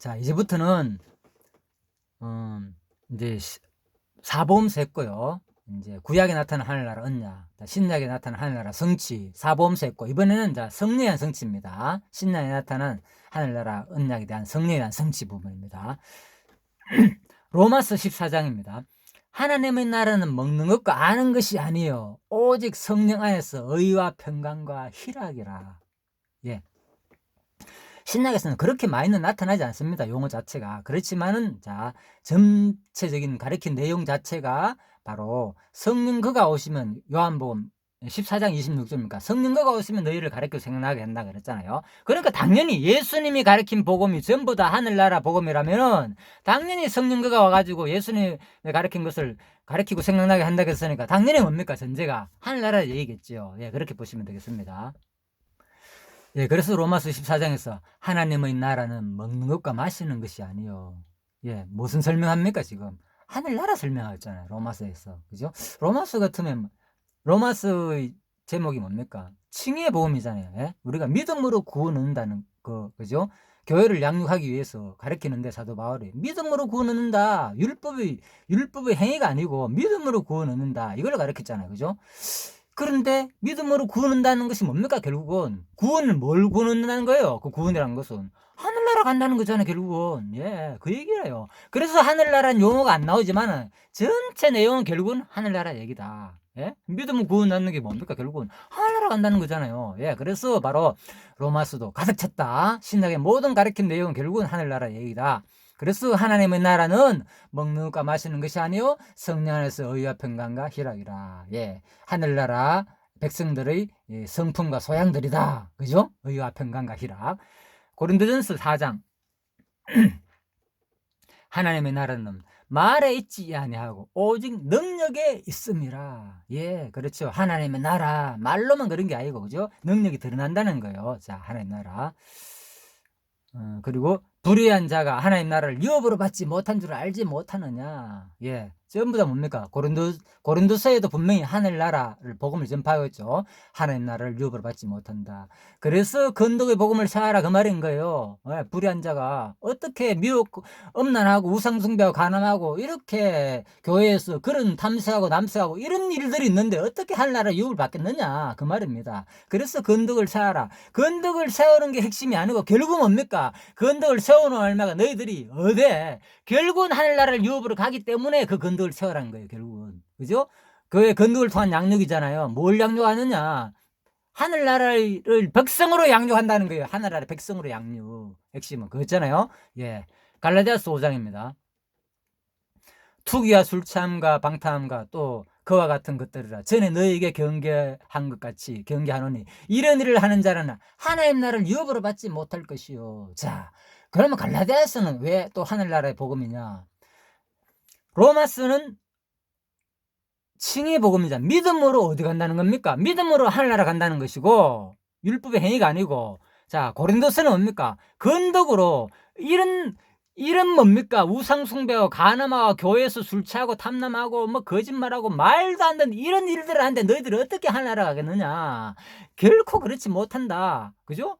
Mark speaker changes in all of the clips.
Speaker 1: 자, 이제부터는 이제 사보험서 했고요. 이제 구약에 나타난 하늘나라 언약, 신약에 나타난 하늘나라 성취, 사보험서 했고, 이번에는 자 성령에 대한 성취입니다. 신약에 나타난 하늘나라 언약에 대한 성령에 대한 성취 부분입니다. 로마서 14장입니다. 하나님의 나라는 먹는 것과 아는 것이 아니요 오직 성령 안에서 의와 평강과 희락이라. 예. 신약에서는 그렇게 많이는 나타나지 않습니다. 용어 자체가. 그렇지만은 자 전체적인 가르친 내용 자체가 바로 성령 그가 오시면, 요한복음 14장 26절입니까? 성령 그가 오시면 너희를 가르쳐 생각나게 한다 그랬잖아요. 그러니까 당연히 예수님이 가르친 복음이 전부 다 하늘나라 복음이라면은 당연히 성령 그가 와가지고 예수님이 가르친 것을 가르치고 생각나게 한다 그랬으니까 당연히 뭡니까? 전제가 하늘나라 얘기겠죠. 예, 그렇게 보시면 되겠습니다. 예, 그래서 로마서 14장에서 하나님의 나라는 먹는 것과 마시는 것이 아니요. 예, 무슨 설명합니까, 지금? 하늘나라 설명하잖아요, 로마서에서. 그죠? 로마서 같으면, 로마서의 제목이 뭡니까? 칭의의 복음이잖아요. 예? 우리가 믿음으로 구원 얻는다는 거, 그죠? 교회를 양육하기 위해서 가르치는데 사도 바울이 믿음으로 구원 얻는다. 율법의 행위가 아니고 믿음으로 구원 얻는다. 이걸 가르쳤잖아요. 그죠? 그런데 믿음으로 구원한다는 것이 뭡니까? 결국은 구원을 뭘 구원한다는 거예요? 그 구원이라는 것은 하늘나라 간다는 거잖아요. 결국은. 예, 그 얘기예요. 그래서 하늘나라는 용어가 안 나오지만 전체 내용은 결국은 하늘나라 얘기다. 예? 믿음을 구원하는 게 뭡니까? 결국은 하늘나라 간다는 거잖아요. 예, 그래서 바로 로마서도 가득 찼다. 신약의 모든 가르친 내용은 결국은 하늘나라 얘기다. 그래서 하나님의 나라는 먹는 것과 마시는 것이 아니요 성령 안에서 의와 평강과 희락이라. 예, 하늘나라 백성들의 성품과 소양들이다. 그죠? 의와 평강과 희락. 고린도전서 4장 하나님의 나라는 말에 있지 아니하고 오직 능력에 있음이라. 예, 그렇죠. 하나님의 나라 말로만 그런 게 아니고, 그죠? 능력이 드러난다는 거예요. 자, 하나님의 나라. 그리고 불의한 자가 하나님 나라를 유업으로 받지 못한 줄 알지 못하느냐. 예, 전부 다 뭡니까? 고린도서에도 분명히 하늘나라를 복음을 전파하고 있죠. 하나님 나라를 유업으로 받지 못한다. 그래서 건덕의 복음을 사하라 그 말인 거예요. 예, 불의한 자가 어떻게 미혹 음란하고 우상숭배하고 간음하고 이렇게 교회에서 그런 탐색하고 남색하고 이런 일들이 있는데 어떻게 하늘나라 유업을 받겠느냐 그 말입니다. 그래서 건덕을 사하라. 건덕을 세우는 게 핵심이 아니고 결국 뭡니까? 건덕을 세우는 얼마가 너희들이 어데 결국은 하늘나라를 유업으로 가기 때문에 그 건덕을 세우라는 거예요. 결국은. 그죠? 그의 건덕을 통한 양육이잖아요. 뭘 양육하느냐? 하늘나라를 백성으로 양육한다는 거예요. 하늘나라 백성으로 양육. 핵심은 그거잖아요. 예. 갈라디아서 5장입니다. 투기와 술취함과 방탕함과 또 그와 같은 것들이라 전에 너희에게 경계한 것 같이 경계하노니 이런 일을 하는 자는 하나님 나라를 유업으로 받지 못할 것이요. 자, 그러면 갈라디아서는 왜 또 하늘나라의 복음이냐? 로마서는 칭의 복음이자 믿음으로 어디 간다는 겁니까? 믿음으로 하늘나라 간다는 것이고 율법의 행위가 아니고, 자, 고린도서는 뭡니까? 건덕으로 이런 뭡니까? 우상숭배하고 간음하고 교회에서 술 취하고 탐남하고 뭐 거짓말하고 말도 안 되는 이런 일들을 하는데 너희들이 어떻게 하늘나라 가겠느냐? 결코 그렇지 못한다. 그죠?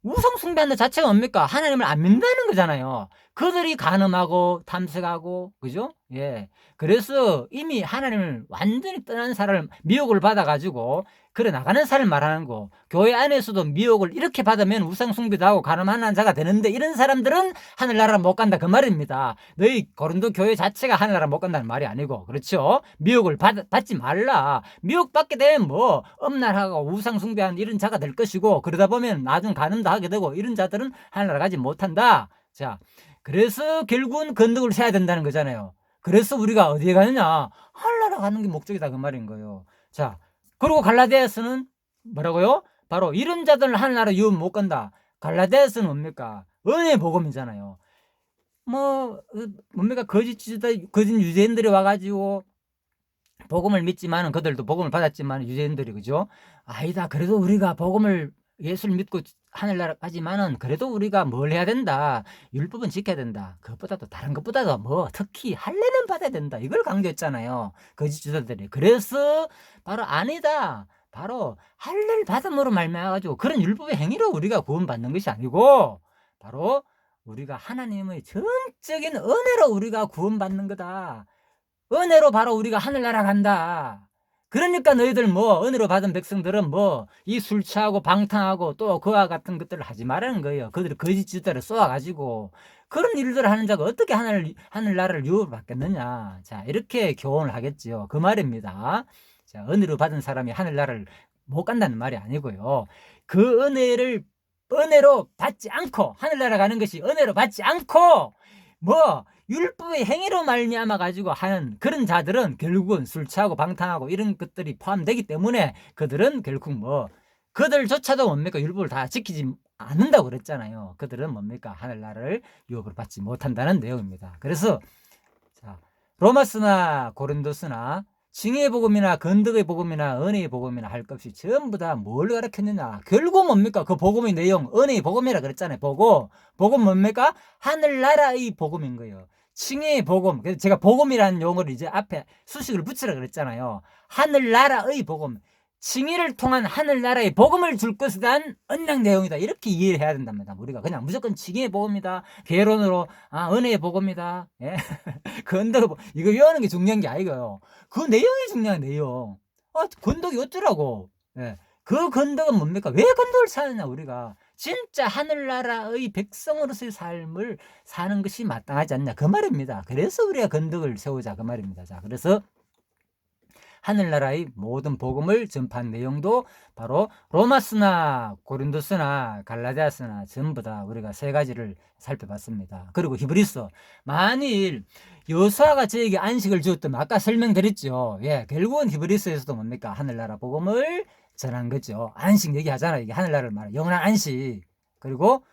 Speaker 1: 우상숭배하는 자체가 뭡니까? 하나님을 안 믿는다는 거잖아요. 그들이 간음하고 탐색하고, 그죠? 예. 그래서 이미 하나님을 완전히 떠난 사람을 미혹을 받아가지고 그래 나가는 사람을 말하는 거. 교회 안에서도 미혹을 이렇게 받으면 우상숭배도 하고 간음하는 자가 되는데 이런 사람들은 하늘나라 못 간다 그 말입니다. 너희 고린도 교회 자체가 하늘나라 못 간다는 말이 아니고, 그렇죠? 미혹을 받지 말라. 미혹받게 되면 뭐 음란하고 우상숭배하는 이런 자가 될 것이고, 그러다 보면 나중 간음도 하게 되고 이런 자들은 하늘나라 가지 못한다. 자, 그래서 결국은 건덕을 세야 된다는 거잖아요. 그래서 우리가 어디에 가느냐? 하늘나라 가는 게 목적이다 그 말인 거예요. 자, 그리고 갈라디아서는 뭐라고요? 바로 이런 자들은 하늘나라 유업 못 간다. 갈라디아서는 뭡니까? 은혜의 복음이잖아요. 뭡니까? 거짓 유대인들이 와가지고 복음을 믿지만은 그들도 복음을 받았지만 유대인들이, 그죠? 아니다. 그래도 우리가 복음을 예수를 믿고 하늘나라 가지만은 그래도 우리가 뭘 해야 된다. 율법은 지켜야 된다. 그것보다도 다른 것보다도 특히 할례는 받아야 된다. 이걸 강조했잖아요. 거짓 주자들이. 그래서 바로 아니다. 바로 할례를 받음으로 말미암아가지고 그런 율법의 행위로 우리가 구원받는 것이 아니고 바로 우리가 하나님의 전적인 은혜로 우리가 구원받는 거다. 은혜로 바로 우리가 하늘나라 간다. 그러니까 너희들 뭐 은혜로 받은 백성들은 뭐 이 술 취하고 방탕하고 또 그와 같은 것들을 하지 말라는 거예요. 그들이 거짓 짓들을 쏘아가지고 그런 일들을 하는 자가 어떻게 하늘나라를 유업을 받겠느냐. 자, 이렇게 교훈을 하겠지요. 그 말입니다. 자, 은혜로 받은 사람이 하늘나라를 못 간다는 말이 아니고요. 그 은혜로 받지 않고 하늘나라 가는 것이 은혜로 받지 않고 뭐 율법의 행위로 말미암아 가지고 하는 그런 자들은 결국은 술 취하고 방탕하고 이런 것들이 포함되기 때문에 그들은 결국 뭐 그들조차도 뭡니까 율법을 다 지키지 않는다고 그랬잖아요. 그들은 뭡니까 하늘나라를 유업으로 받지 못한다는 내용입니다. 그래서 자, 로마스나 고린도스나 징의의 복음이나 건덕의 복음이나 은혜의 복음이나 할 것 없이 전부 다 뭘 가르쳤느냐. 결국 뭡니까? 그 복음의 내용, 은혜의 복음이라 그랬잖아요. 복음 뭡니까? 하늘나라의 복음인 거예요. 징의의 복음. 그래서 제가 복음이라는 용어를 이제 앞에 수식을 붙이라 그랬잖아요. 하늘나라의 복음. 징의를 통한 하늘나라의 복음을 줄 것에 대한 언약 내용이다. 이렇게 이해를 해야 된답니다. 우리가 그냥 무조건 징의의 복음이다. 개론으로 은혜의 복음이다. 예. 건덕 이거 외우는 게 중요한 게 아니고요. 그 내용이 중요한 내용. 건덕이 어쩌라고. 예. 그 건덕은 뭡니까? 왜 건덕을 찾느냐 우리가. 진짜 하늘나라의 백성으로서의 삶을 사는 것이 마땅하지 않냐 그 말입니다. 그래서 우리가 건덕을 세우자 그 말입니다. 자, 그래서 하늘나라의 모든 복음을 전파한 내용도 바로 로마스나 고린도스나 갈라디아스나 전부 다 우리가 세 가지를 살펴봤습니다. 그리고 히브리서 만일 여호수아가 저에게 안식을 주었다면 아까 설명드렸죠. 예, 결국은 히브리서에서도 뭡니까 하늘나라 복음을 전한 거죠. 안식 얘기하잖아요. 이게 하늘나라를 말해 영원한 안식. 그리고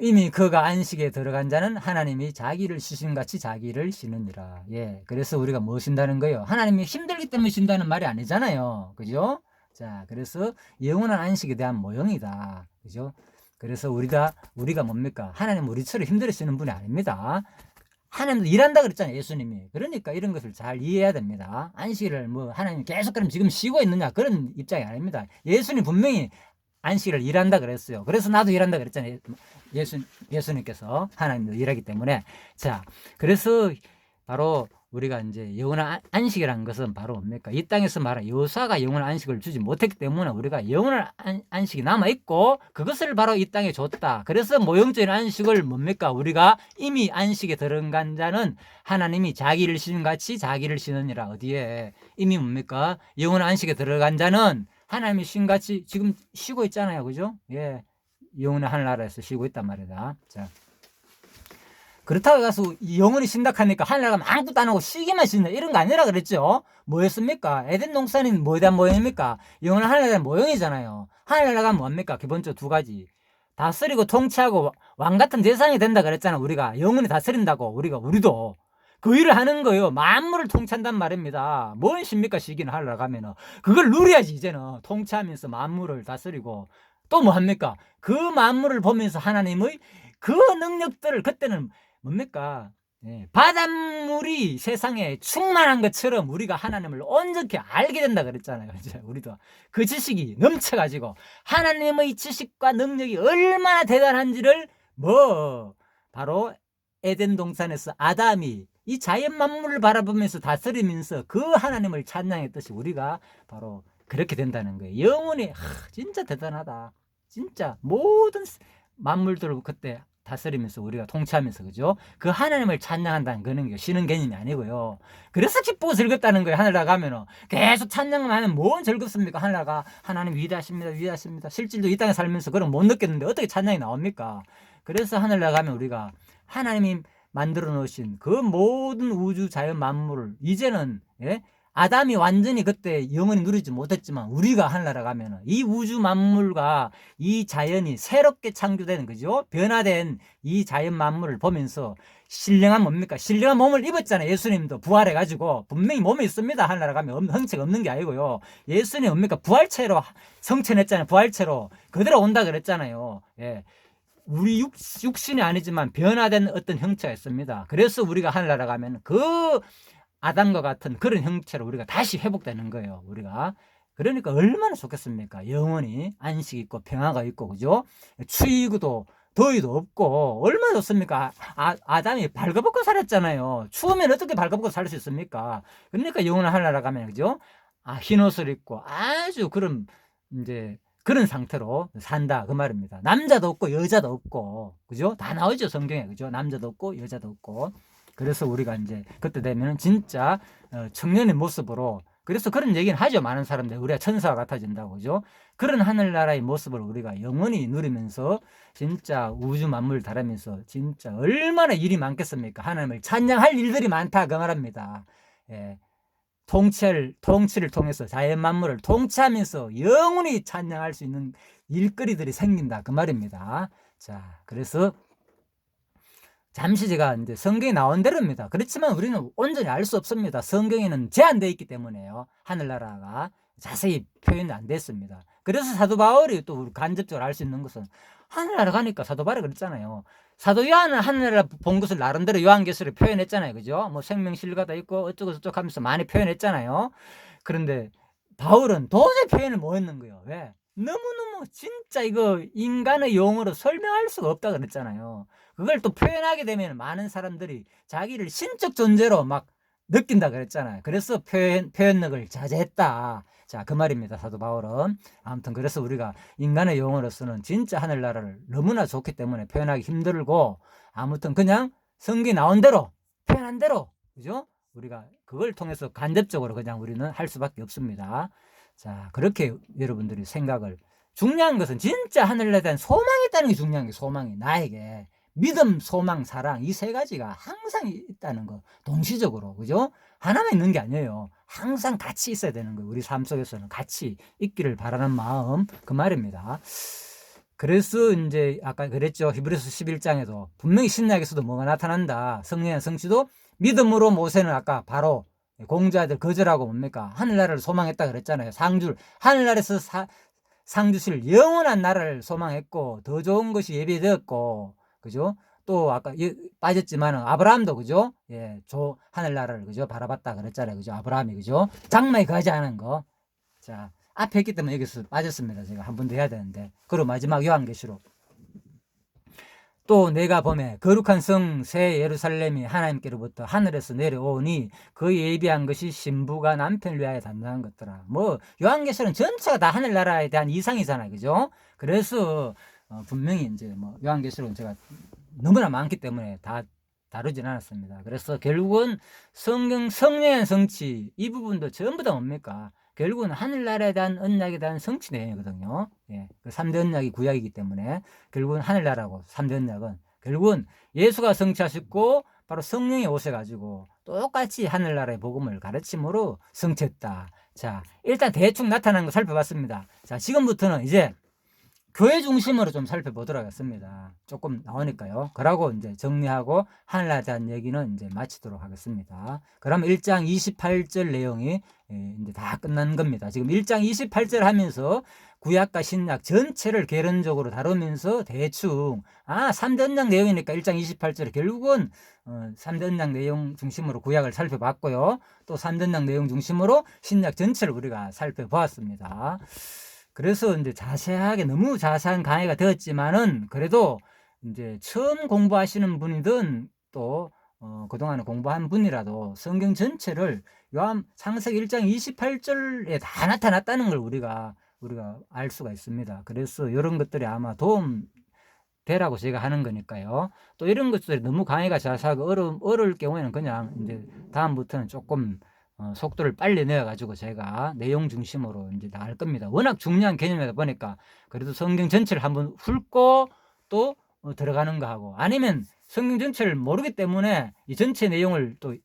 Speaker 1: 이미 그가 안식에 들어간 자는 하나님이 자기를 쉬심같이 자기를 쉬느니라. 예, 그래서 우리가 뭐 쉰다는 거예요? 하나님이 힘들기 때문에 쉰다는 말이 아니잖아요. 그죠? 자, 그래서 영원한 안식에 대한 모형이다. 그죠? 그래서 우리가 뭡니까? 하나님 우리처럼 힘들어 쉬는 분이 아닙니다. 하나님도 일한다 그랬잖아요. 예수님이. 그러니까 이런 것을 잘 이해해야 됩니다. 안식일을 뭐 하나님이 계속 그럼 지금 쉬고 있느냐 그런 입장이 아닙니다. 예수님 분명히 안식일을 일한다 그랬어요. 그래서 나도 일한다 그랬잖아요. 예수님께서 하나님도 일하기 때문에. 자, 그래서 바로 우리가 이제 영원한 안식이라는 것은 바로 뭡니까? 이 땅에서 말한 여호수아가 영원한 안식을 주지 못했기 때문에 우리가 영원한 안식이 남아있고 그것을 바로 이 땅에 줬다. 그래서 모형적인 안식을 뭡니까? 우리가 이미 안식에 들어간 자는 하나님이 자기를 쉬는 같이 자기를 쉬느니라. 어디에? 이미 뭡니까? 영원한 안식에 들어간 자는 하나님이 쉰 같이 지금 쉬고 있잖아요. 그죠? 예. 영원한 하늘나라에서 쉬고 있단 말이다. 자. 그렇다고 해서 영원히 쉰다 하니까 하늘나라 가면 아무것도 안 하고 쉬기만 쉰다 이런 거 아니라 그랬죠. 뭐였습니까? 에덴 동산은 뭐에 대한 모형입니까? 영원한 하늘나라에 대한 모형이잖아요. 하늘나라가 뭡니까? 기본적으로 두 가지. 다스리고 통치하고 왕 같은 대상이 된다 그랬잖아. 우리가 영원히 다스린다고 우리도 그 일을 하는 거예요. 만물을 통치한단 말입니다. 뭔 십니까? 시기는 하늘나라 가면은 그걸 누려야지. 이제는 통치하면서 만물을 다스리고 또 뭐 합니까? 그 만물을 보면서 하나님의 그 능력들을 그때는 뭡니까? 예, 바닷물이 세상에 충만한 것처럼 우리가 하나님을 온전히 알게 된다 그랬잖아요. 이제 우리도 그 지식이 넘쳐가지고 하나님의 지식과 능력이 얼마나 대단한지를 뭐 바로 에덴 동산에서 아담이 이 자연 만물을 바라보면서 다스리면서 그 하나님을 찬양했듯이 우리가 바로 그렇게 된다는 거예요. 영원히 진짜 대단하다. 진짜 모든 만물들을 그때 다스리면서 우리가 통치하면서 그죠? 그 하나님을 찬양한다는 거는 쉬는 개념이 아니고요. 그래서 기쁘고 즐겁다는 거예요. 하늘나라 가면은 계속 찬양만 하면 뭔 즐겁습니까? 하늘나라가 하나님 위대하십니다. 실질도 이 땅에 살면서 그런 못 느꼈는데 어떻게 찬양이 나옵니까? 그래서 하늘나라 가면 우리가 하나님이 만들어 놓으신 그 모든 우주 자연 만물을 이제는 아담이 완전히 그때 영원히 누리지 못했지만 우리가 하늘나라 가면은 이 우주 만물과 이 자연이 새롭게 창조되는 거죠. 변화된 이 자연 만물을 보면서 신령한 뭡니까? 신령한 몸을 입었잖아요. 예수님도 부활해가지고 분명히 몸이 있습니다. 하늘나라 가면 형체가 없는 게 아니고요. 예수님 뭡니까? 부활체로 성천했잖아요. 부활체로 그대로 온다 그랬잖아요. 예. 우리 육신이 아니지만 변화된 어떤 형체가 있습니다. 그래서 우리가 하늘나라 가면 그 아담과 같은 그런 형체로 우리가 다시 회복되는 거예요. 우리가. 그러니까 얼마나 좋겠습니까? 영원히 안식 있고 평화가 있고 그죠? 추위도 더위도 없고 얼마나 좋습니까? 아담이 발가벗고 살았잖아요. 추우면 어떻게 발가벗고 살 수 있습니까? 그러니까 영원한 하늘나라 가면 그죠? 흰 옷을 입고 아주 그런 이제 그런 상태로 산다 그 말입니다. 남자도 없고 여자도 없고 그죠? 다 나오죠 성경에 그죠? 남자도 없고 여자도 없고. 그래서 우리가 이제 그때 되면 진짜 청년의 모습으로, 그래서 그런 얘기는 하죠. 많은 사람들 우리가 천사와 같아진다고 그죠? 그런 하늘나라의 모습을 우리가 영원히 누리면서 진짜 우주 만물 다루면서 진짜 얼마나 일이 많겠습니까? 하나님을 찬양할 일들이 많다 그 말합니다. 예. 통치를 통해서 자연 만물을 통치하면서 영원히 찬양할 수 있는 일거리들이 생긴다 그 말입니다. 자, 그래서 잠시 제가 이제 성경에 나온 대로입니다. 그렇지만 우리는 온전히 알 수 없습니다. 성경에는 제한되어 있기 때문에요. 하늘나라가 자세히 표현이 안 됐습니다. 그래서 사도 바울이 또 간접적으로 알 수 있는 것은 하늘나라 가니까 사도 바울이 그랬잖아요. 사도 요한은 하늘나라 본 것을 나름대로 요한계시록에 표현했잖아요. 그죠? 뭐 생명실과도 있고 어쩌고 저쩌고 하면서 많이 표현했잖아요. 그런데 바울은 도저히 표현을 못 했는 거예요. 왜? 너무너무 진짜 이거 인간의 용어로 설명할 수가 없다 그랬잖아요. 그걸 또 표현하게 되면 많은 사람들이 자기를 신적 존재로 막 느낀다 그랬잖아요. 그래서 표현력을 자제했다. 자, 그 말입니다. 사도 바울은. 아무튼 그래서 우리가 인간의 용어로서는 진짜 하늘나라를 너무나 좋기 때문에 표현하기 힘들고, 아무튼 그냥 성경에 나온 대로 표현한 대로 그죠? 우리가 그걸 통해서 간접적으로 그냥 우리는 할 수밖에 없습니다. 자, 그렇게 여러분들이 생각을, 중요한 것은 진짜 하늘나라에 대한 소망이 있다는 게 중요한 게, 소망이 나에게 믿음, 소망, 사랑 이 세 가지가 항상 있다는 거, 동시적으로 그죠? 하나만 있는 게 아니에요. 항상 같이 있어야 되는 거예요. 우리 삶 속에서는 같이 있기를 바라는 마음 그 말입니다. 그래서 이제 아까 그랬죠. 히브리서 11장에도 분명히 신약에서도 뭐가 나타난다. 성령의 성취도 믿음으로 모세는 아까 바로 공자들 거절하고 뭡니까? 하늘나라를 소망했다 그랬잖아요. 하늘나라에서 상 주실 영원한 나라를 소망했고 더 좋은 것이 예비되었고 그죠? 또 아까 빠졌지만 아브라함도 그죠? 예, 하늘나라를 그죠? 바라봤다 그랬잖아요. 그죠? 아브라함이 그죠? 장막에 가지 않은 거. 자, 앞에 했기 때문에 여기서 빠졌습니다. 제가 한 번 더 해야 되는데. 그리고 마지막 요한계시록. 또 내가 보매 거룩한 성 새 예루살렘이 하나님께로부터 하늘에서 내려오니 그 예비한 것이 신부가 남편을 위하여 담당한 것더라. 뭐 요한계시록은 전체가 다 하늘나라에 대한 이상이잖아요. 그죠? 그래서 분명히 이제 뭐 요한계시록은 제가 너무나 많기 때문에 다 다루진 않았습니다. 그래서 결국은 성령의 성취 이 부분도 전부 다 뭡니까? 결국은 하늘나라에 대한 언약에 대한 성취 내용이거든요. 예, 그 3대 언약이 구약이기 때문에 결국은 하늘나라고 3대 언약은 결국은 예수가 성취하셨고 바로 성령이 오셔가지고 똑같이 하늘나라의 복음을 가르침으로 성취했다. 자, 일단 대충 나타나는 거 살펴봤습니다. 자, 지금부터는 이제 교회 중심으로 좀 살펴보도록 하겠습니다. 조금 나오니까요. 그러고 이제 정리하고 하늘나라에 대한 얘기는 이제 마치도록 하겠습니다. 그럼 1장 28절 내용이 이제 다 끝난 겁니다. 지금 1장 28절 하면서 구약과 신약 전체를 개론적으로 다루면서 대충 3대 언약 내용이니까 1장 28절에 결국은 3대 언약 내용 중심으로 구약을 살펴봤고요. 또 3대 언약 내용 중심으로 신약 전체를 우리가 살펴보았습니다. 그래서 이제 자세하게 너무 자세한 강의가 되었지만은 그래도 이제 처음 공부하시는 분이든 또 그동안에 공부한 분이라도 성경 전체를 창세기 1장 28절에 다 나타났다는 걸 우리가 알 수가 있습니다. 그래서 이런 것들이 아마 도움 되라고 제가 하는 거니까요. 또 이런 것들이 너무 강의가 자세하고 어려울 경우에는 그냥 이제 다음부터는 조금 속도를 빨리 내어가지고 제가 내용 중심으로 이제 나갈 겁니다. 워낙 중요한 개념이다 보니까 그래도 성경 전체를 한번 훑고 또 들어가는 거 하고, 아니면 성경 전체를 모르기 때문에 이 전체 내용을 또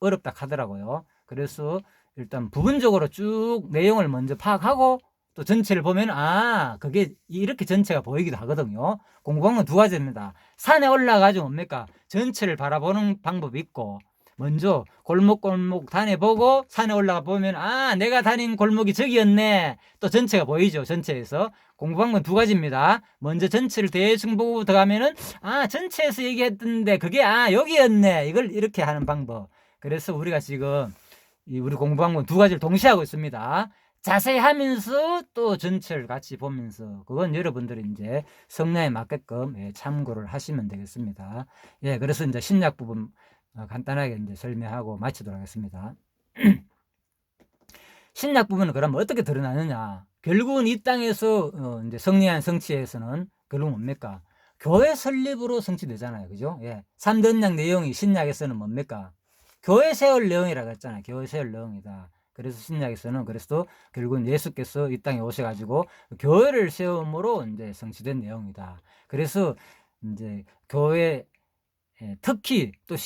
Speaker 1: 어렵다 하더라고요. 그래서 일단 부분적으로 쭉 내용을 먼저 파악하고 또 전체를 보면 그게 이렇게 전체가 보이기도 하거든요. 공부한 건 두 가지입니다. 산에 올라가지고 뭡니까? 전체를 바라보는 방법이 있고, 먼저 골목골목 다녀보고 산에 올라가 보면 내가 다닌 골목이 저기였네. 또 전체가 보이죠. 전체에서 공부한 건 두 가지입니다. 먼저 전체를 대충 보고 들어가면은 전체에서 얘기했던데 그게 여기였네. 이걸 이렇게 하는 방법. 그래서 우리가 지금 우리 공부한 건 두 가지를 동시에 하고 있습니다. 자세히 하면서 또 전체를 같이 보면서 그건 여러분들이 이제 성향에 맞게끔 예, 참고를 하시면 되겠습니다. 예, 그래서 이제 신약 부분 간단하게 이제 설명하고 마치도록 하겠습니다. 신약 부분은 그러면 어떻게 드러나느냐? 결국은 이 땅에서 이제 성리한 성취에서는 결국 뭡니까? 교회 설립으로 성취되잖아요. 그죠? 예. 3대 언약 내용이 신약에서는 뭡니까? 교회 세울 내용이라고 했잖아요. 교회 세울 내용이다. 그래서 신약에서는 그래서 결국은 예수께서 이 땅에 오셔가지고 교회를 세움으로 이제 성취된 내용이다. 그래서 이제 교회 특히 또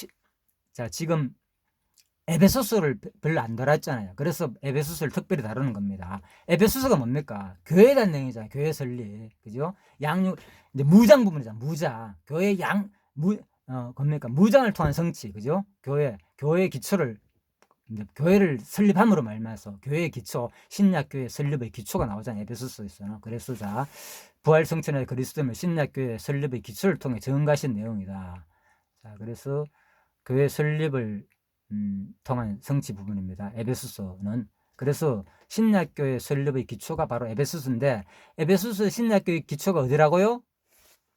Speaker 1: 자, 지금 에베소서를 별로 안 다뤘잖아요. 그래서 에베소서를 특별히 다루는 겁니다. 에베소서가 뭡니까? 교회에 대한 내용이잖아요. 교회 설립. 그죠? 이제 무장 부분이잖아. 무장. 교회 겁니까? 무장을 통한 성취. 그죠? 교회의 기초를, 이제 교회를 설립함으로 말미암아서 교회의 기초, 신약교회 설립의 기초가 나오잖아요. 에베소서에서는. 그래서 자, 부활 성천의 그리스도면 신약교회 설립의 기초를 통해 증가하신 내용이다. 자, 그래서 교회 설립을 통한 성취 부분입니다. 에베소서는. 그래서 신약교회 설립의 기초가 바로 에베소서인데, 에베소서 신약교회 기초가 어디라고요?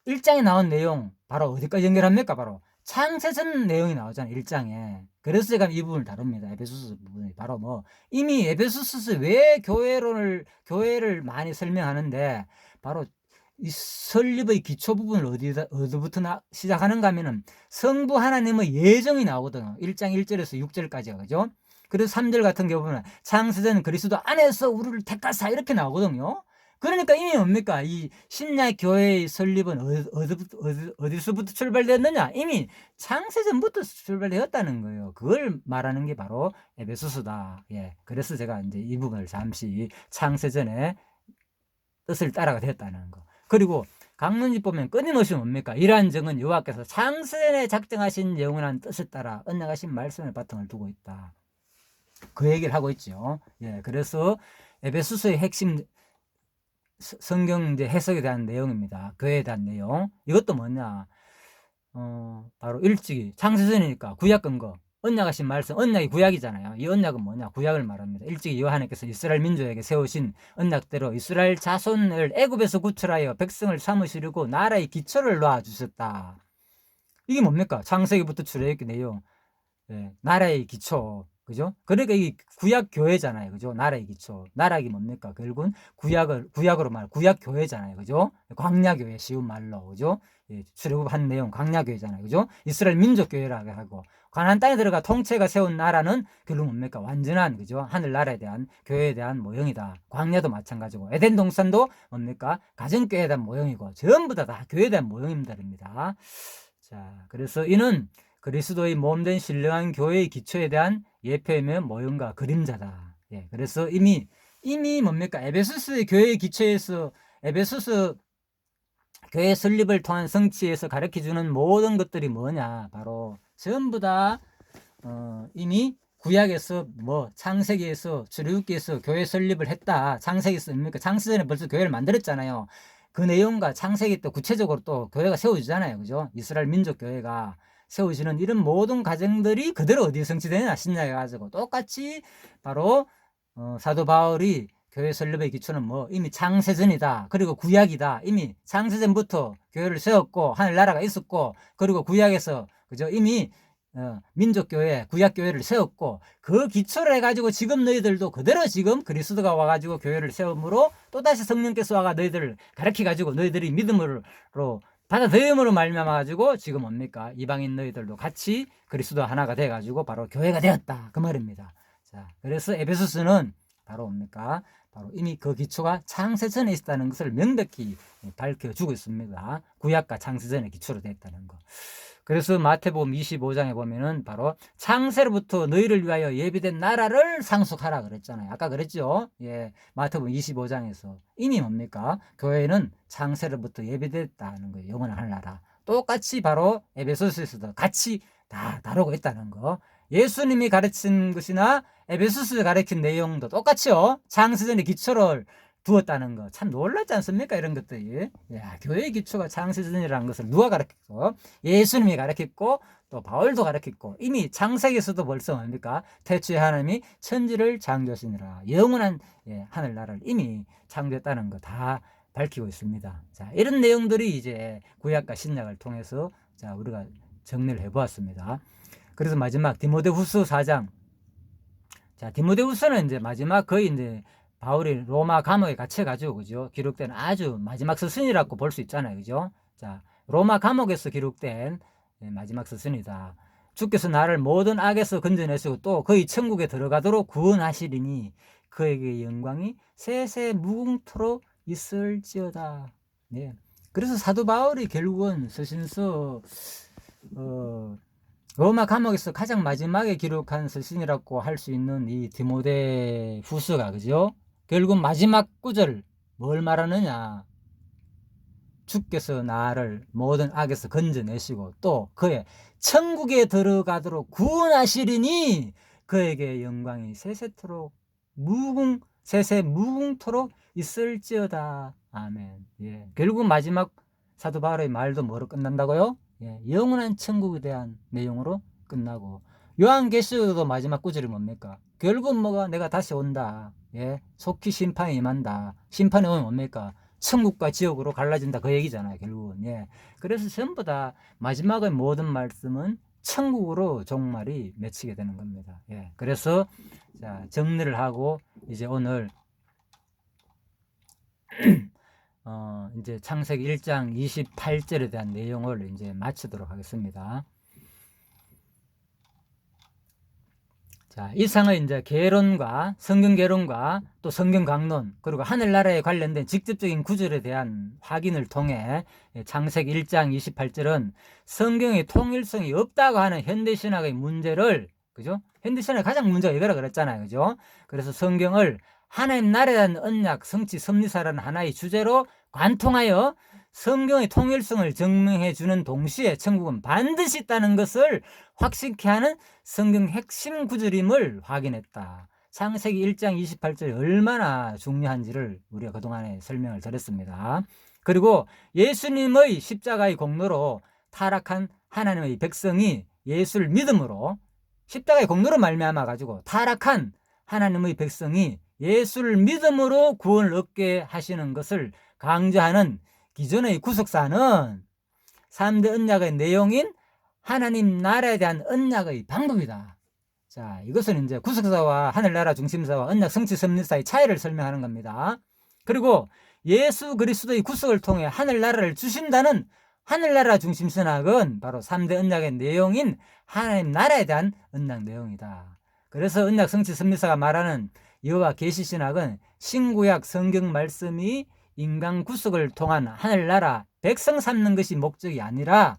Speaker 1: 1장에 나온 내용 바로 어디까지 연결합니까? 바로 창세전 내용이 나오잖아요. 1장에. 그래서 제가 이 부분을 다룹니다. 에베소서 부분이 바로 이미 에베소서에서 왜 교회를 많이 설명하는데 바로 이 설립의 기초 부분을 어디부터 시작하는가 하면은 성부 하나님의 예정이 나오거든요. 1장 1절에서 6절까지가. 그죠? 그래서 3절 같은 경우 보면 창세전 그리스도 안에서 우리를 택하사 이렇게 나오거든요. 그러니까 이미 뭡니까? 이 신약 교회의 설립은 어디서부터 출발되었느냐? 이미 창세전부터 출발되었다는 거예요. 그걸 말하는 게 바로 에베소서다. 예. 그래서 제가 이제 이 부분을 잠시 창세전의 뜻을 따라가 되었다는 거. 그리고 강론집 보면 끊임없이 뭡니까? 이러한 증은 여호와께서 창세전에 작정하신 영원한 뜻을 따라 언약하신 말씀을 바탕을 두고 있다. 그 얘기를 하고 있죠. 예. 그래서 에베소서의 핵심 성경 이제 해석에 대한 내용입니다. 교회에 대한 내용. 이것도 뭐냐? 바로 일찍이 창세전이니까 구약 근거. 언약하신 말씀, 언약이 구약이잖아요. 이 언약은 뭐냐? 구약을 말합니다. 일찍이 여호와께서 이스라엘 민족에게 세우신 언약대로 이스라엘 자손을 애굽에서 구출하여 백성을 삼으시려고 나라의 기초를 놓아 주셨다. 이게 뭡니까? 창세기부터 출애굽기 내용. 예, 나라의 기초. 그죠? 그러니까 이 구약 교회잖아요. 그죠? 나라의 기초. 나라가 뭡니까? 결국은 구약으로 구약 교회잖아요. 그죠? 광야 교회 쉬운 말로. 그죠? 예, 출애굽한 내용 광야 교회잖아요. 그죠? 이스라엘 민족 교회라고 하고 가나안 땅에 들어가 통치가 세운 나라는 결국 뭡니까? 완전한 그죠? 하늘 나라에 대한 교회에 대한 모형이다. 광야도 마찬가지고 에덴 동산도 뭡니까? 가정 교회에 대한 모형이고 전부 다 교회에 대한 모형입니다. 자, 그래서 이는 그리스도의 몸된 신령한 교회의 기초에 대한 예표이며 모형과 그림자다. 예, 그래서 이미 뭡니까? 에베소스의 교회의 기초에서 에베소스 교회 설립을 통한 성취에서 가르쳐주는 모든 것들이 뭐냐? 바로 전부 다 이미 구약에서 창세기에서 출애굽기에서 교회 설립을 했다. 창세기에서 뭡니까? 창세전에 벌써 교회를 만들었잖아요. 그 내용과 창세기 때 구체적으로 또 교회가 세워지잖아요. 그죠? 이스라엘 민족 교회가 세우시는 이런 모든 과정들이 그대로 어디에 성취되냐? 신약에 가지고 똑같이 바로 사도 바울이 교회 설립의 기초는 이미 창세전이다. 그리고 구약이다. 이미 창세전부터 교회를 세웠고 하늘나라가 있었고 그리고 구약에서 그죠? 이미 민족교회, 구약교회를 세웠고 그 기초를 해가지고 지금 너희들도 그대로 지금 그리스도가 와가지고 교회를 세움으로 또다시 성령께서 와가 너희들을 가르쳐가지고 너희들이 믿음으로 받아들임으로 말미암아가지고 지금 뭡니까? 이방인 너희들도 같이 그리스도 하나가 돼가지고 바로 교회가 되었다. 그 말입니다. 자, 그래서 에베소서는 바로 뭡니까? 바로 이미 그 기초가 창세전에 있다는 것을 명백히 밝혀주고 있습니다. 구약과 창세전의 기초로 되었다는 거. 그래서 마태복음 25장에 보면은 바로 창세로부터 너희를 위하여 예비된 나라를 상속하라 그랬잖아요. 아까 그랬죠? 예, 마태복음 25장에서 이미 뭡니까? 교회는 창세로부터 예비됐다는 거예요. 영원한 하늘나라. 똑같이 바로 에베소서에서도 같이 다 다루고 있다는 거. 예수님이 가르친 것이나 에베소서에 가르친 내용도 똑같이요. 창세전의 기초를 두었다는 거. 참 놀랍지 않습니까? 이런 것들이. 야, 교회의 기초가 창세전이라는 것을 누가 가르쳤고 예수님이 가르쳤고 또 바울도 가르쳤고 이미 창세기에서도 벌써 뭡니까? 태초에 하나님이 천지를 창조하시니라. 영원한 하늘나라를 이미 창조했다는 거 다 밝히고 있습니다. 자, 이런 내용들이 이제 구약과 신약을 통해서 자, 우리가 정리를 해보았습니다. 그래서 마지막 디모데후서 4장. 자, 디모데후서는 이제 마지막 거의 이제 바울이 로마 감옥에 갇혀가지고, 그죠? 기록된 아주 마지막 서신이라고 볼 수 있잖아요. 그죠? 자, 로마 감옥에서 기록된 마지막 서신이다. 주께서 나를 모든 악에서 건져내시고 또 거의 천국에 들어가도록 구원하시리니 그에게 영광이 세세 무궁토록 있을지어다. 네. 그래서 사도 바울이 결국은 서신서, 로마 감옥에서 가장 마지막에 기록한 서신이라고 할 수 있는 이 디모데 후서가, 그죠? 결국 마지막 구절 뭘 말하느냐? 주께서 나를 모든 악에서 건져내시고 또 그의 천국에 들어가도록 구원하시리니 그에게 영광이 세세토록 세세 무궁토록 있을지어다. 아멘. 예. 결국 마지막 사도 바울의 말도 뭐로 끝난다고요? 예. 영원한 천국에 대한 내용으로 끝나고, 요한계시록도 마지막 구절이 뭡니까? 결국 뭐가 내가 다시 온다. 예. 속히 심판에 임한다. 심판에 오면 뭡니까? 천국과 지옥으로 갈라진다. 그 얘기잖아요, 결국은. 예. 그래서 전부 다 마지막의 모든 말씀은 천국으로 종말이 맺히게 되는 겁니다. 예. 그래서 자, 정리를 하고 이제 오늘 이제 창세기 1장 28절에 대한 내용을 이제 마치도록 하겠습니다. 자, 이상의 이제 개론과 성경 개론과 또 성경 강론, 그리고 하늘나라에 관련된 직접적인 구절에 대한 확인을 통해 창세기 1장 28절은 성경의 통일성이 없다고 하는 현대신학의 문제를, 그죠? 현대신학의 가장 문제가 이거라 그랬잖아요. 그죠? 그래서 성경을 하나님 나라에 대한 언약, 성취, 섭리사라는 하나의 주제로 관통하여 성경의 통일성을 증명해 주는 동시에 천국은 반드시 있다는 것을 확신케 하는 성경 핵심 구절임을 확인했다. 창세기 1장 28절이 얼마나 중요한지를 우리가 그동안에 설명을 드렸습니다. 그리고 예수님의 십자가의 공로로 타락한 하나님의 백성이 예수를 믿음으로, 십자가의 공로로 말미암아 가지고 타락한 하나님의 백성이 예수를 믿음으로 구원을 얻게 하시는 것을 강조하는 기존의 구속사는 3대 언약의 내용인 하나님 나라에 대한 언약의 방법이다. 자, 이것은 이제 구속사와 하늘나라 중심사와 언약 성취 섭리사의 차이를 설명하는 겁니다. 그리고 예수 그리스도의 구속을 통해 하늘나라를 주신다는 하늘나라 중심 신학은 바로 3대 언약의 내용인 하나님 나라에 대한 언약 내용이다. 그래서 언약 성취 섭리사가 말하는 여호와 계시 신학은 신구약 성경 말씀이 인간 구속을 통한 하늘나라 백성 삼는 것이 목적이 아니라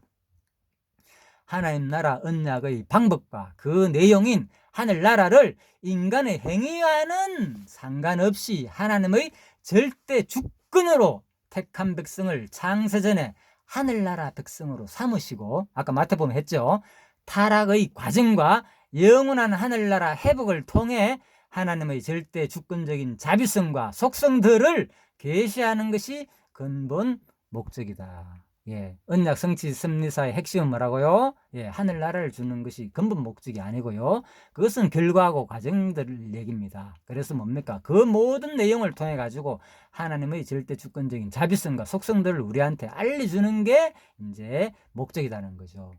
Speaker 1: 하나님 나라 언약의 방법과 그 내용인 하늘나라를 인간의 행위와는 상관없이 하나님의 절대 주권으로 택한 백성을 창세전에 하늘나라 백성으로 삼으시고, 아까 마태복음에 했죠. 타락의 과정과 영원한 하늘나라 회복을 통해 하나님의 절대 주권적인 자비성과 속성들을 계시하는 것이 근본 목적이다. 예, 언약 성취 섭리사의 핵심은 뭐라고요? 예, 하늘나라를 주는 것이 근본 목적이 아니고요. 그것은 결과하고 과정들 얘기입니다. 그래서 뭡니까? 그 모든 내용을 통해 가지고 하나님의 절대 주권적인 자비성과 속성들을 우리한테 알려주는 게 이제 목적이라는 거죠.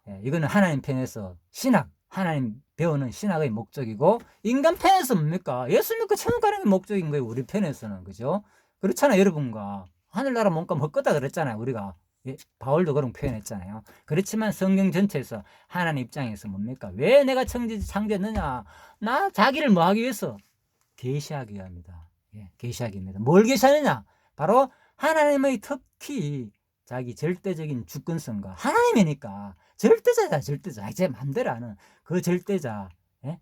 Speaker 1: 예, 이거는 하나님 편에서 신학, 하나님 배우는 신학의 목적이고, 인간 편에서 뭡니까? 예수 믿고 천국 가는 게 목적인 거예요. 우리 편에서는. 그죠? 그렇잖아요, 여러분과. 하늘나라 몸값 헛거다 그랬잖아요, 우리가. 예, 바울도 그런 표현했잖아요. 그렇지만 성경 전체에서 하나님 입장에서 뭡니까? 왜 내가 창조했느냐? 나 자기를 뭐 하기 위해서? 계시하기 위함이다. 예, 계시하기입니다. 뭘 계시하느냐? 바로 하나님의 특히 자기 절대적인 주권성과, 하나님이니까 절대자다, 절대자. 제 맘대로 하는 그 절대자, 예?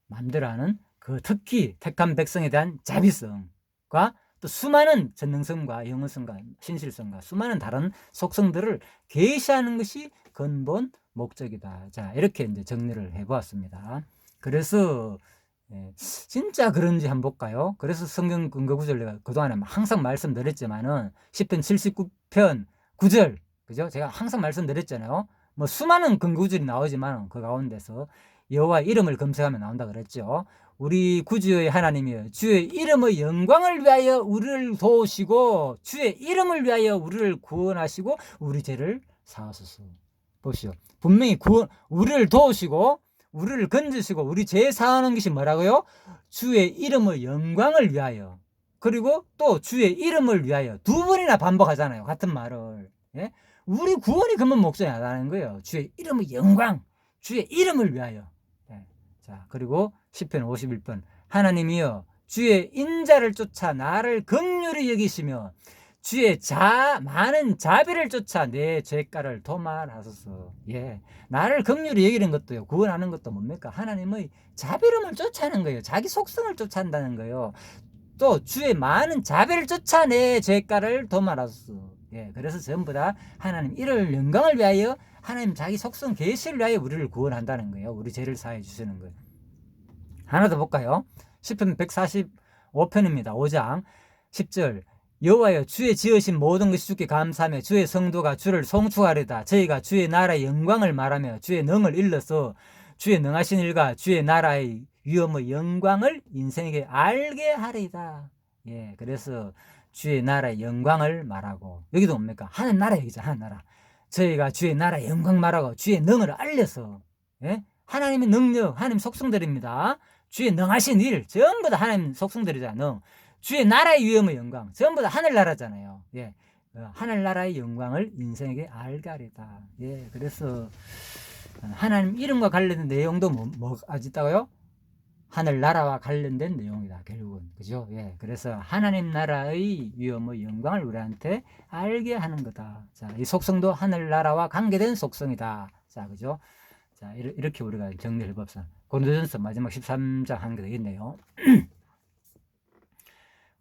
Speaker 1: 맘대로 하는 그 특히 택한 백성에 대한 자비성과 또 수많은 전능성과 영원성과 신실성과 수많은 다른 속성들을 계시하는 것이 근본 목적이다. 자, 이렇게 이제 정리를 해보았습니다. 그래서 진짜 그런지 한번 볼까요? 그래서 성경 근거 구절 내가 그동안에 항상 말씀드렸지만은 10편 79편 9절, 그죠? 제가 항상 말씀드렸잖아요. 뭐 수많은 근구절이 나오지만 그 가운데서 여호와 이름을 검색하면 나온다 그랬죠. 우리 구주의 하나님이여 주의 이름의 영광을 위하여 우리를 도우시고 주의 이름을 위하여 우리를 구원하시고 우리 죄를 사하소서. 보시오. 분명히 우리를 도우시고 우리를 건지시고 우리 죄 사하는 것이 뭐라고요? 주의 이름의 영광을 위하여. 그리고 또 주의 이름을 위하여 두 번이나 반복하잖아요. 같은 말을. 예? 우리 구원이 그만 목적이 아니라는 거예요. 주의 이름의 영광, 주의 이름을 위하여. 예. 자, 그리고 시편 51편 하나님이여 주의 인자를 쫓아 나를 긍휼히 여기시며 주의 많은 자비를 쫓아 내 죄가를 도말하소서. 예, 나를 긍휼히 여기는 것도요, 구원하는 것도 뭡니까? 하나님의 자비름을 쫓아하는 거예요. 자기 속성을 쫓아한다는 거예요. 또 주의 많은 자비를 쫓아 내 죄가를 도말하소서. 예, 그래서 전부 다 하나님 이를 영광을 위하여 하나님 자기 속성 계시를 위하여 우리를 구원한다는 거예요. 우리 죄를 사해 주시는 거예요. 하나 더 볼까요? 시편 145편입니다. 5장 10절 여호와여 주의 지으신 모든 것이 주께 감사하며 주의 성도가 주를 송축하리다. 저희가 주의 나라의 영광을 말하며 주의 능을 일러서 주의 능하신 일과 주의 나라의 위엄의 영광을 인생에게 알게 하리다. 예, 그래서 주의 나라의 영광을 말하고 여기도 뭡니까? 하늘 나라 얘기죠. 하늘 나라. 저희가 주의 나라의 영광 말하고 주의 능을 알려서 예? 하나님의 능력, 하나님 속성들입니다. 주의 능하신 일 전부 다 하나님 속성들이잖아요. 능. 주의 나라의 위엄의 영광 전부 다 하늘나라잖아요. 예, 하늘나라의 영광을 인생에게 알게 하리다. 예, 그래서 하나님 이름과 관련된 내용도 뭐가 있다고요? 하늘나라와 관련된 내용이다. 결국은 그죠? 예, 그래서 하나님 나라의 위엄의 영광을 우리한테 알게 하는 거다. 자, 이 속성도 하늘나라와 관계된 속성이다. 자, 그죠? 자, 이렇게 우리가 정리를 해봅시다. 고린도전서 마지막 13장 한 게 되겠네요.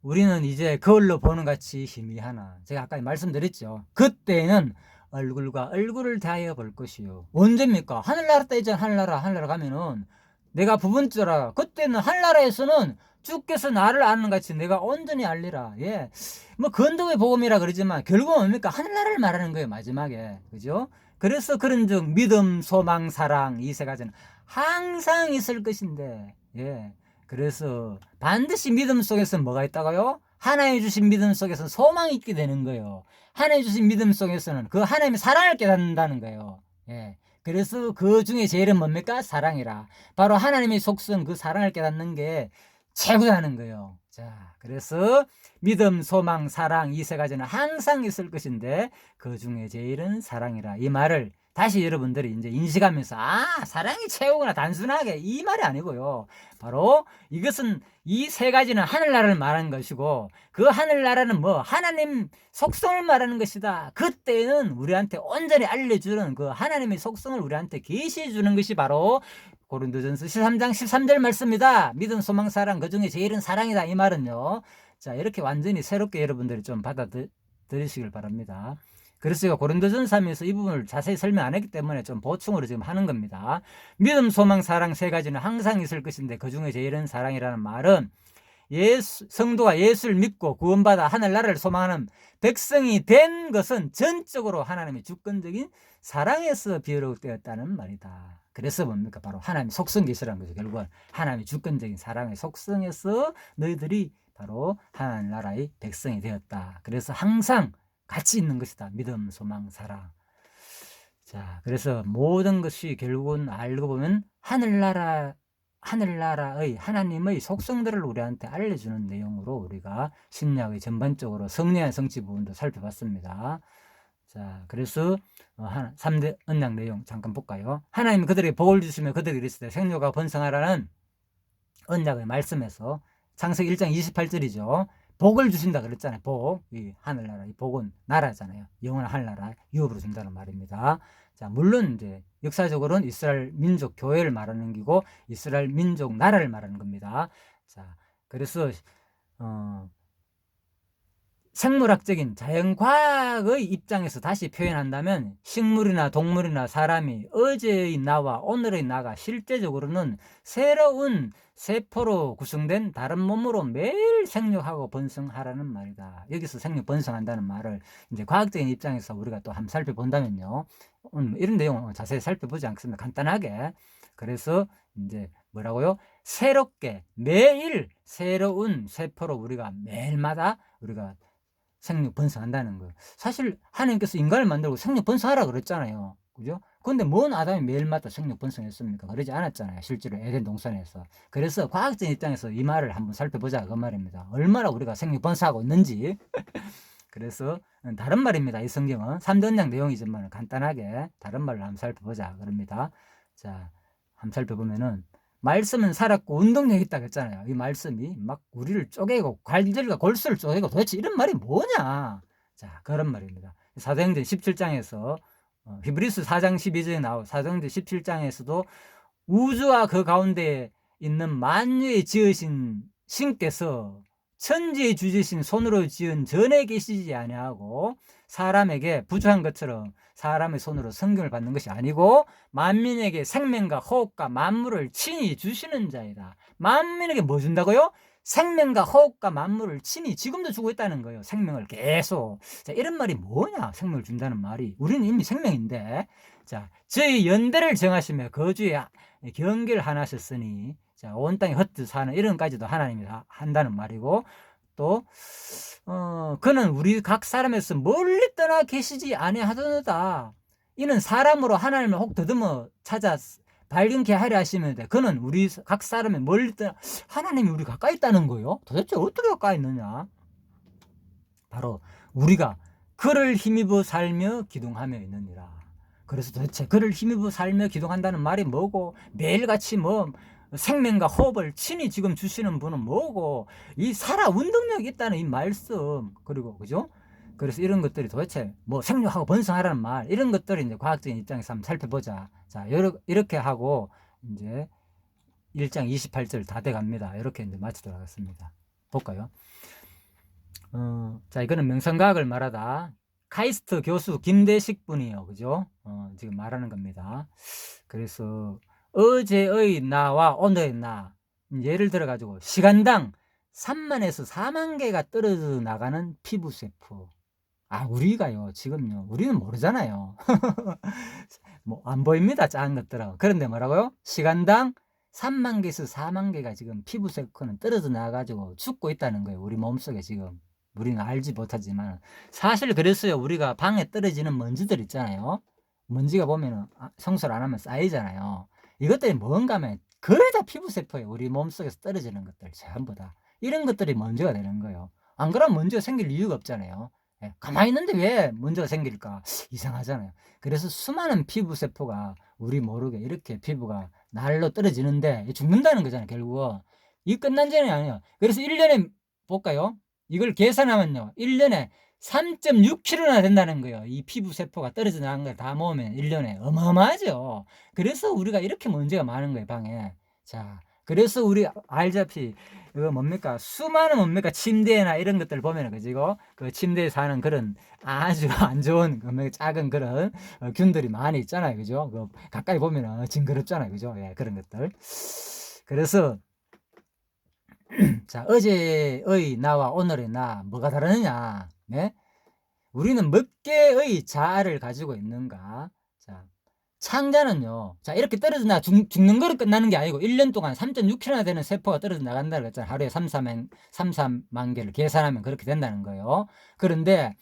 Speaker 1: 우리는 이제 거울로 보는 같이 희미하나 제가 아까 말씀드렸죠. 그때는 얼굴과 얼굴을 대하여 볼 것이요. 언제입니까? 하늘나라 때 있잖아. 하늘나라 가면은 내가 부분자라. 그때는 하늘나라에서는 주께서 나를 아는 같이 내가 온전히 알리라. 예, 뭐 건덕의 복음이라 그러지만 결국은 뭡니까? 하늘나라를 말하는 거예요. 마지막에 그죠? 그래서 그런즉 믿음, 소망, 사랑 이 세 가지는 항상 있을 것인데 예. 그래서 반드시 믿음 속에서 뭐가 있다고요? 하나님 주신 믿음 속에서 소망이 있게 되는 거예요. 하나님 주신 믿음 속에서는 그 하나님의 사랑을 깨닫는다는 거예요. 예. 그래서 그 중에 제일은 뭡니까? 사랑이라. 바로 하나님의 속성 그 사랑을 깨닫는 게 최고라는 거예요. 자, 그래서 믿음, 소망, 사랑 이 세 가지는 항상 있을 것인데 그 중에 제일은 사랑이라. 이 말을 다시 여러분들이 이제 인식하면서 사랑이 최고구나 단순하게 이 말이 아니고요. 바로 이것은 이 세 가지는 하늘나라를 말하는 것이고 그 하늘나라는 뭐 하나님 속성을 말하는 것이다. 그때는 우리한테 온전히 알려주는 그 하나님의 속성을 우리한테 계시해 주는 것이 바로 고린도전서 13장 13절 말씀이다. 믿음, 소망, 사랑 그 중에 제일은 사랑이다. 이 말은요. 자, 이렇게 완전히 새롭게 여러분들이 좀 받아들이시길 바랍니다. 그래서 제가 고린도전서 하면서 이 부분을 자세히 설명 안 했기 때문에 좀 보충으로 지금 하는 겁니다. 믿음, 소망, 사랑 세 가지는 항상 있을 것인데 그 중에 제일은 사랑이라는 말은 성도가 예수를 믿고 구원받아 하늘나라를 소망하는 백성이 된 것은 전적으로 하나님의 주권적인 사랑에서 비롯되었다는 말이다. 그래서 뭡니까? 바로 하나님의 속성 계시라는 거죠. 결국은 하나님의 주권적인 사랑의 속성에서 너희들이 바로 하늘나라의 백성이 되었다. 그래서 항상 같이 있는 것이다. 믿음, 소망, 사랑. 자, 그래서 모든 것이 결국은 알고 보면 하늘나라의 하나님의 속성들을 우리한테 알려주는 내용으로 우리가 신약의 전반적으로 성례한 성취 부분도 살펴봤습니다. 자, 그래서 3대 언약 내용 잠깐 볼까요? 하나님이 그들에게 복을 주시며 그들에게 이르시되 생육과 번성하라는 언약의 말씀에서 창세기 1장 28절이죠. 복을 주신다 그랬잖아요. 복, 이 하늘나라, 이 복은 나라잖아요. 영원한 하늘나라 유업으로 준다는 말입니다. 자, 물론 이제 역사적으로는 이스라엘 민족 교회를 말하는 기고 이스라엘 민족 나라를 말하는 겁니다. 자, 그래서 생물학적인 자연과학의 입장에서 다시 표현한다면 식물이나 동물이나 사람이 어제의 나와 오늘의 나가 실제적으로는 새로운 세포로 구성된 다른 몸으로 매일 생육하고 번성하라는 말이다. 여기서 생육 번성한다는 말을 이제 과학적인 입장에서 우리가 또 한번 살펴본다면요. 이런 내용을 자세히 살펴보지 않겠습니다. 간단하게. 그래서 이제 뭐라고요? 새롭게 매일 새로운 세포로 우리가 매일마다 우리가 생육 번성한다는 거예요. 사실 하나님께서 인간을 만들고 생육 번성하라 그랬잖아요. 그죠? 근데 뭔 아담이 매일마다 생육 번성했습니까? 그러지 않았잖아요. 실제로 에덴 동산에서. 그래서 과학적인 입장에서 이 말을 한번 살펴보자 그 말입니다. 얼마나 우리가 생육 번성하고 있는지. 그래서 다른 말입니다. 이 성경은 3대 언약 내용이지만 간단하게 다른 말로 한번 살펴보자 그럽니다. 자, 한번 살펴보면은 말씀은 살았고 운동력이 있다 그랬잖아요. 이 말씀이 막 우리를 쪼개고 관절과 골수를 쪼개고 도대체 이런 말이 뭐냐. 자, 그런 말입니다. 사도행전 17장에서 히브리서 4장 12절에 나오고 사도행전 17장에서도 우주와 그 가운데 있는 만유에 지으신 신께서 천지에 주지신 손으로 지은 전에 계시지 아니하고 사람에게 부주한 것처럼 사람의 손으로 성경을 받는 것이 아니고 만민에게 생명과 호흡과 만물을 친히 주시는 자이다. 만민에게 뭐 준다고요? 생명과 호흡과 만물을 친히 지금도 주고 있다는 거예요. 생명을 계속. 자, 이런 말이 뭐냐? 생명을 준다는 말이. 우리는 이미 생명인데. 자, 저희 연대를 정하시며 거주에 경계를 하셨으니 자, 온 땅에 헛짓 사는 이런까지도 하나님이 한다는 말이고 또 그는 우리 각 사람에서 멀리 떠나 계시지 아니하도다. 이는 사람으로 하나님을 혹 더듬어 찾아 발견케 하려 하시는데 그는 우리 각 사람의 멀리 떠나 하나님이 우리 가까이 있다는 거예요. 도대체 어떻게 가까이 있느냐? 바로 우리가 그를 힘입어 살며 기둥하며 있느니라. 그래서 도대체 그를 힘입어 살며 기둥한다는 말이 뭐고 매일같이 뭐 생명과 호흡을 친히 지금 주시는 분은 뭐고 이 살아 운동력이 있다는 이 말씀 그리고 그죠? 그래서 이런 것들이 도대체 뭐 생육하고 번성하라는 말 이런 것들이 이제 과학적인 입장에서 한번 살펴보자. 자, 이렇게 하고 이제 1장 28절 다 돼갑니다. 이렇게 이제 마치도록 하겠습니다. 볼까요? 자, 이거는 명성과학을 말하다 카이스트 교수 김대식 분이요. 그죠? 지금 말하는 겁니다. 그래서 어제의 나와 오늘의 나 예를 들어 가지고 시간당 3만에서 4만 개가 떨어져 나가는 피부세포. 우리가요 지금요 우리는 모르잖아요. 뭐 안 보입니다 작은 것들은. 그런데 뭐라고요? 시간당 3만 개에서 4만 개가 지금 피부세포는 떨어져 나가지고 죽고 있다는 거예요. 우리 몸속에 지금. 우리는 알지 못하지만 사실 그랬어요. 우리가 방에 떨어지는 먼지들 있잖아요. 먼지가 보면은 청소를 안 하면 쌓이잖아요. 이것들이 뭔가 하면 거의 다 피부세포예요. 우리 몸속에서 떨어지는 것들 전부 다. 이런 것들이 먼지가 되는 거예요. 안 그러면 먼지가 생길 이유가 없잖아요. 가만히 있는데 왜 먼지가 생길까? 이상하잖아요. 그래서 수많은 피부세포가 우리 모르게 이렇게 피부가 날로 떨어지는데 죽는다는 거잖아요. 결국은. 이 끝난 전이 아니에요. 그래서 1년에 볼까요? 이걸 계산하면요. 1년에 3.6kg나 된다는 거예요. 이 피부세포가 떨어져 나간 걸 다 모으면 1년에 어마어마하죠. 그래서 우리가 이렇게 먼지가 많은 거예요. 방에. 자, 그래서 우리 알다시피 이거 뭡니까? 수많은 뭡니까? 침대나 이런 것들 보면 그지고 그 침대에 사는 그런 아주 안 좋은 작은 그런 균들이 많이 있잖아요. 그죠? 그 가까이 보면 징그럽잖아요. 그죠? 예, 그런 것들. 그래서 자, 어제의 나와 오늘의 나 뭐가 다르느냐? 네? 우리는 몇 개의 자아를 가지고 있는가? 자, 창자는요. 자, 이렇게 떨어져 나 죽는 거로 끝나는 게 아니고 1년 동안 3.6kg나 되는 세포가 떨어져 나간다고 했잖아요. 하루에 3만 개를 계산하면 그렇게 된다는 거예요. 그런데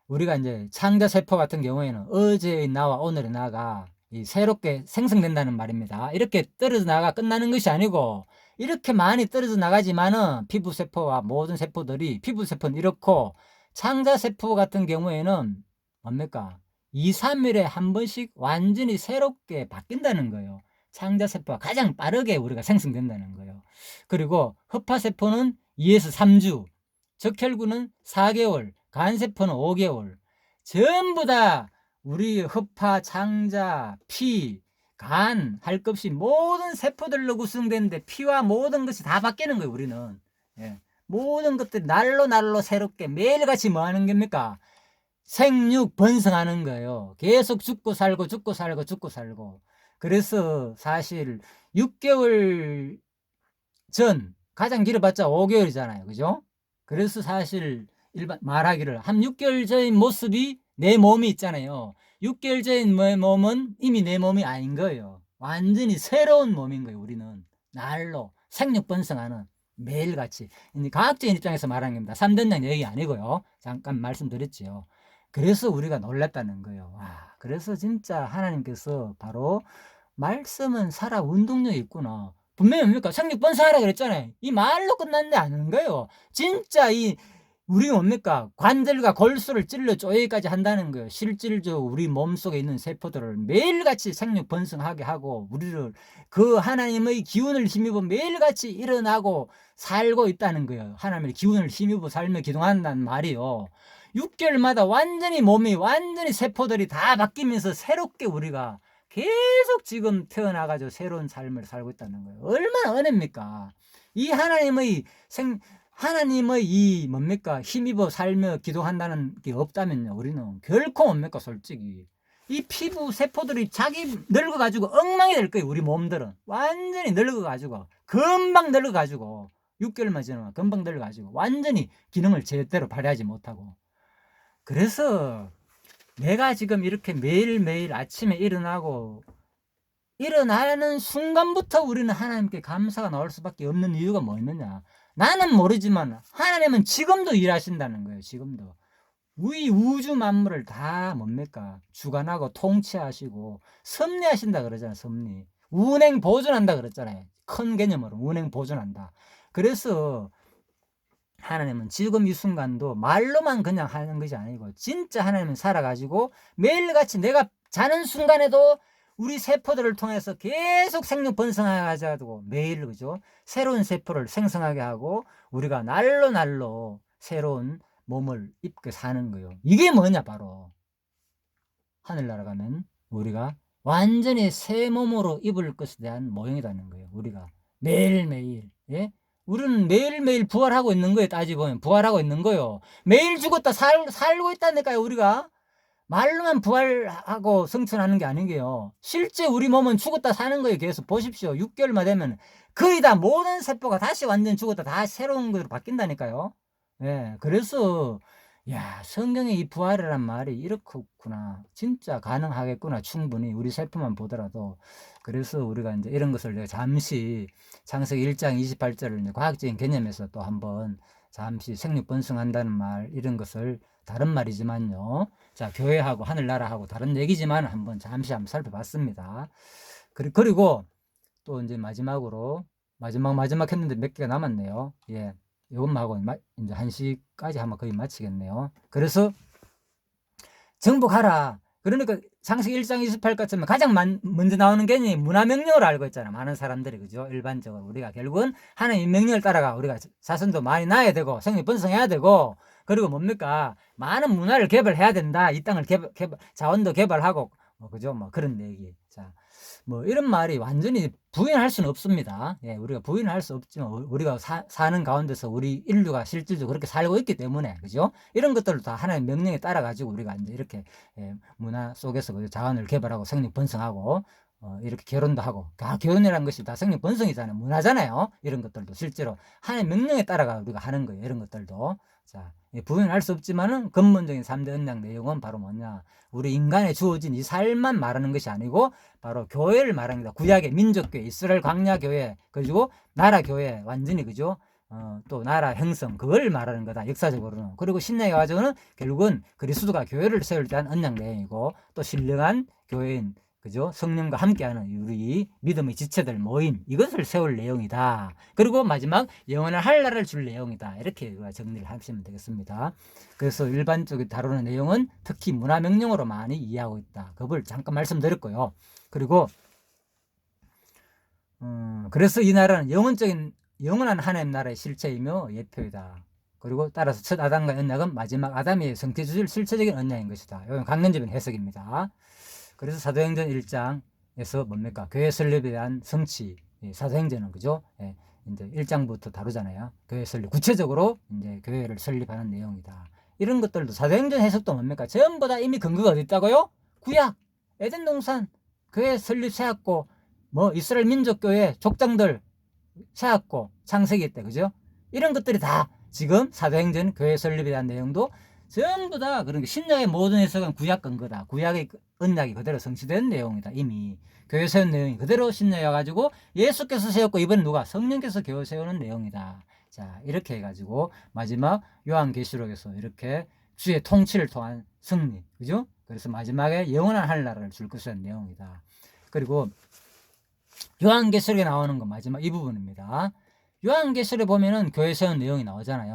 Speaker 1: 우리가 이제 창자 세포 같은 경우에는 어제의 나와 오늘의 나가 새롭게 생성된다는 말입니다. 이렇게 떨어져 나가 끝나는 것이 아니고 이렇게 많이 떨어져 나가지만은 피부세포와 모든 세포들이 피부세포는 이렇고 창자세포 같은 경우에는 뭡니까? 2, 3일에 한 번씩 완전히 새롭게 바뀐다는 거예요. 창자세포가 가장 빠르게 우리가 생성된다는 거예요. 그리고 허파세포는 2에서 3주, 적혈구는 4개월, 간세포는 5개월. 전부 다 우리 허파, 창자, 피, 간 할 것 없이 모든 세포들로 구성되는데 피와 모든 것이 다 바뀌는 거예요. 우리는. 예. 모든 것들이 날로 날로 새롭게 매일같이 뭐 하는 겁니까? 생육 번성하는 거예요. 계속 죽고 살고 죽고 살고 죽고 살고. 그래서 사실 6개월 전 가장 길어봤자 5개월이잖아요. 그죠? 그래서 사실 일반 말하기를 한 6개월 전인 모습이 내 몸이 있잖아요. 6개월 전인 내 몸은 이미 내 몸이 아닌 거예요. 완전히 새로운 몸인 거예요. 우리는 날로 생육 번성하는 매일같이. 과학적인 입장에서 말하는 겁니다. 3대장 얘기 아니고요. 잠깐 말씀드렸지요. 그래서 우리가 놀랐다는 거예요. 와, 그래서 진짜 하나님께서 바로 말씀은 살아 운동력이 있구나. 분명히 뭡니까? 생육 번성하라 그랬잖아요. 이 말로 끝났는데 아는 거예요. 진짜 우리 뭡니까? 관절과 골수를 찔러 쪼개기까지 한다는 거예요. 실질적으로 우리 몸속에 있는 세포들을 매일같이 생육 번성하게 하고 우리를 그 하나님의 기운을 힘입어 매일같이 일어나고 살고 있다는 거예요. 하나님의 기운을 힘입어 살며 기도한다는 말이요. 6개월마다 완전히 몸이 완전히 세포들이 다 바뀌면서 새롭게 우리가 계속 지금 태어나가지고 새로운 삶을 살고 있다는 거예요. 얼마나 은혜입니까? 이 하나님의 이 뭡니까? 힘입어 살며 기도한다는 게 없다면요. 우리는 결코 뭡니까? 솔직히. 이 피부 세포들이 자기 늙어가지고 엉망이 될 거예요. 우리 몸들은. 완전히 늙어가지고. 금방 늙어가지고. 6개월만 지나면 금방 늙어가지고. 완전히 기능을 제대로 발휘하지 못하고. 그래서 내가 지금 이렇게 매일매일 아침에 일어나는 순간부터 우리는 하나님께 감사가 나올 수밖에 없는 이유가 뭐였느냐. 나는 모르지만 하나님은 지금도 일하신다는 거예요. 지금도. 이 우주 만물을 다 뭡니까? 주관하고 통치하시고 섭리하신다 그러잖아요. 섭리. 운행 보존한다 그랬잖아요. 큰 개념으로 운행 보존한다. 그래서 하나님은 지금 이 순간도 말로만 그냥 하는 것이 아니고 진짜 하나님은 살아가지고 매일같이 내가 자는 순간에도 우리 세포들을 통해서 계속 생육 번성하가지고 매일 그죠? 새로운 세포를 생성하게 하고 우리가 날로 날로 새로운 몸을 입고 사는 거예요. 이게 뭐냐 바로 하늘나라 가면 우리가 완전히 새 몸으로 입을 것에 대한 모형이라는 거예요. 우리가 매일매일 예? 우리는 매일매일 부활하고 있는 거예요. 따지보면 부활하고 있는 거예요. 매일 죽었다 살고 있다니까요. 우리가 말로만 부활하고 성천하는 게 아니게요. 실제 우리 몸은 죽었다 사는 거예요. 계속 보십시오. 6개월만 되면 거의 다 모든 세포가 다시 완전 죽었다 다 새로운 것으로 바뀐다니까요. 예, 그래서 야, 성경의 이 부활이란 말이 이렇구나. 진짜 가능하겠구나. 충분히 우리 세포만 보더라도. 그래서 우리가 이제 이런 것을 내가 잠시 창세기 1장 28절을 이제 과학적인 개념에서 또 한번 잠시 생육 번성한다는 말 이런 것을 다른 말이지만요. 자, 교회하고 하늘나라하고 다른 얘기지만 한번 잠시 한번 살펴봤습니다. 그리고 또 이제 마지막으로 마지막 했는데 몇 개가 남았네요. 예. 이것하고 이제 1시까지 하면 거의 마치겠네요. 그래서 정복하라. 그러니까 창세기 1장 28까지면 가장 먼저 나오는 개념이 문화명령을 알고 있잖아. 많은 사람들이 그죠? 일반적으로 우리가 결국은 하나님의 명령을 따라가 우리가 자손도 많이 낳아야 되고 생육 번성해야 되고 그리고 뭡니까? 많은 문화를 개발해야 된다. 이 땅을 자원도 개발하고 그죠? 뭐 그런 얘기. 자, 뭐 이런 말이 완전히 부인할 수는 없습니다. 예, 우리가 부인할 수 없지만 우리가 사는 가운데서 우리 인류가 실질적으로 그렇게 살고 있기 때문에 그죠? 이런 것들을 다 하나의 명령에 따라 가지고 우리가 이제 이렇게 문화 속에서 자원을 개발하고 생육 번성하고 이렇게 결혼도 하고 결혼이라는 것이 다 생육 번성이잖아요. 문화잖아요. 이런 것들도 실제로 하나의 명령에 따라가 우리가 하는 거예요. 이런 것들도. 자, 부인할 수 없지만은 근본적인 3대 언약 내용은 바로 뭐냐? 우리 인간에 주어진 이 삶만 말하는 것이 아니고 바로 교회를 말합니다. 구약의 민족교회, 이스라엘 광야교회, 그리고 나라교회, 완전히 그죠? 또 나라 형성, 그걸 말하는 거다. 역사적으로는. 그리고 신약에 가지고는 결국은 그리스도가 교회를 세울 때 한 언약 내용이고 또 신령한 교회인 그죠? 성령과 함께하는 우리 믿음의 지체들 모임 이것을 세울 내용이다. 그리고 마지막 영원한 한나라를 줄 내용이다. 이렇게 정리를 하시면 되겠습니다. 그래서 일반적으로 다루는 내용은 특히 문화명령으로 많이 이해하고 있다. 그걸 잠깐 말씀드렸고요. 그리고 그래서 이 나라는 영원한 하나님 나라의 실체이며 예표이다. 그리고 따라서 첫 아담과의 언약은 마지막 아담이 성취해 주실 실체적인 언약인 것이다. 이건 강론적인 해석입니다. 그래서 사도행전 1장에서 뭡니까? 교회 설립에 대한 성취. 사도행전은 그죠? 이제 1장부터 다루잖아요. 교회 설립. 구체적으로 이제 교회를 설립하는 내용이다. 이런 것들도 사도행전 해석도 뭡니까? 전부 다 이미 근거가 어디 있다고요? 구약, 에덴 동산, 교회 설립 세웠고, 뭐 이스라엘 민족교회 족장들 세웠고, 창세기 때, 그죠? 이런 것들이 다 지금 사도행전 교회 설립에 대한 내용도 전부 다 그런 게 신약의 모든 해석은 구약 근거다. 구약의 언약이 그대로 성취된 내용이다. 이미 교회 세운 내용이 그대로 신약에 와가지고 예수께서 세웠고 이번에 누가 성령께서 교회 세우는 내용이다. 자, 이렇게 해가지고 마지막 요한계시록에서 이렇게 주의 통치를 통한 승리, 그죠? 그래서 마지막에 영원한 하늘나라를 줄 것이라는 내용이다. 그리고 요한계시록에 나오는 거 마지막 이 부분입니다. 요한계시록에 보면은 교회 세운 내용이 나오잖아요.